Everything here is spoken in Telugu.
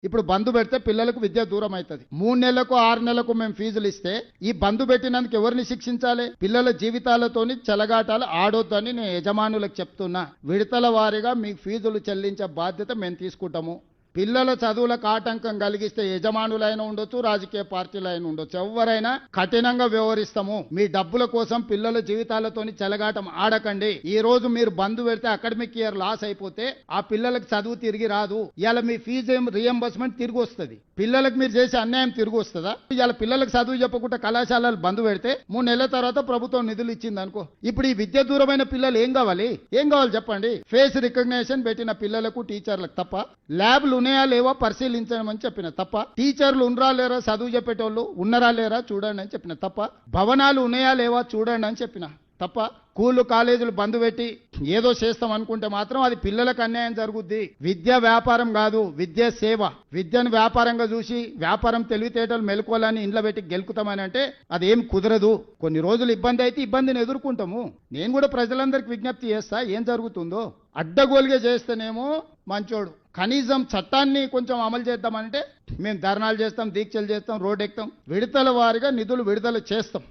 ఇప్పుడు బంధు పెడితే పిల్లలకు విద్య దూరం అవుతుంది. 3 నెలలకు 6 నెలలకు మేము ఫీజులు ఇస్తే ఈ బంధు పెట్టినందుకు ఎవరిని శిక్షించాలి? పిల్లల జీవితాలతోని చెలగాటాలు ఆడొద్దని నేను యజమానులకు చెప్తున్నా. విడతల వారీగా మీకు ఫీజులు చెల్లించే బాధ్యత మేము తీసుకుంటాము. పిల్లల చదువులకు ఆటంకం కలిగిస్తే యజమానులైనా ఉండొచ్చు, రాజకీయ పార్టీలైనా ఉండొచ్చు, ఎవరైనా కఠినంగా వ్యవహరిస్తాము. మీ డబ్బుల కోసం పిల్లల జీవితాలతోని చెలగాటం ఆడకండి. ఈ రోజు మీరు బంధు పెడితే అకాడమిక్ ఇయర్ లాస్ అయిపోతే ఆ పిల్లలకు చదువు తిరిగి రాదు. ఇవాళ మీ ఫీజు రియంబర్స్మెంట్ తిరిగి వస్తుంది. పిల్లలకు మీరు చేసే అన్యాయం తిరిగి వస్తుందా? ఇవాళ పిల్లలకు చదువు చెప్పకుండా కళాశాలలు బంధు పెడితే 3 నెలల తర్వాత ప్రభుత్వం నిధులు ఇచ్చింది అనుకో. ఇప్పుడు ఈ విద్య దూరమైన పిల్లలు ఏం కావాలి చెప్పండి? ఫేస్ రికగ్నిషన్ పెట్టిన పిల్లలకు టీచర్లకు తప్ప, ల్యాబ్లు ఉన్నాయా లేవో పరిశీలించమని చెప్పిన తప్ప, టీచర్లు ఉన్నరా లేరా చదువు చెప్పేటోళ్ళు ఉన్నరా లేరా చూడండి అని చెప్పిన తప్ప, భవనాలు ఉన్నాయా లేవా చూడండి అని చెప్పిన తప్ప, స్కూళ్ళు కాలేజీలు బంద్ పెట్టి ఏదో చేస్తాం అనుకుంటే మాత్రం అది పిల్లలకు అన్యాయం జరుగుద్ది. విద్య వ్యాపారం కాదు, విద్య సేవ. విద్యను వ్యాపారంగా చూసి వ్యాపారం తెలివితేటలు మెలుకోవాలని ఇంట్లో పెట్టి గెలుకుతామని అంటే అదేం కుదరదు. కొన్ని రోజులు ఇబ్బంది అయితే ఇబ్బందిని ఎదుర్కొంటాము. నేను కూడా ప్రజలందరికీ విజ్ఞప్తి చేస్తా, ఏం జరుగుతుందో అడ్డగోలుగా చేస్తేనేమో మంచోడు. కనీసం చట్టాన్ని కొంచెం అమలు చేద్దామంటే మేము ధర్నాలు చేస్తాం, దీక్షలు చేస్తాం, రోడ్డు ఎక్కుతాం. విడతల వారీగా నిధులు విడుదల చేస్తాం.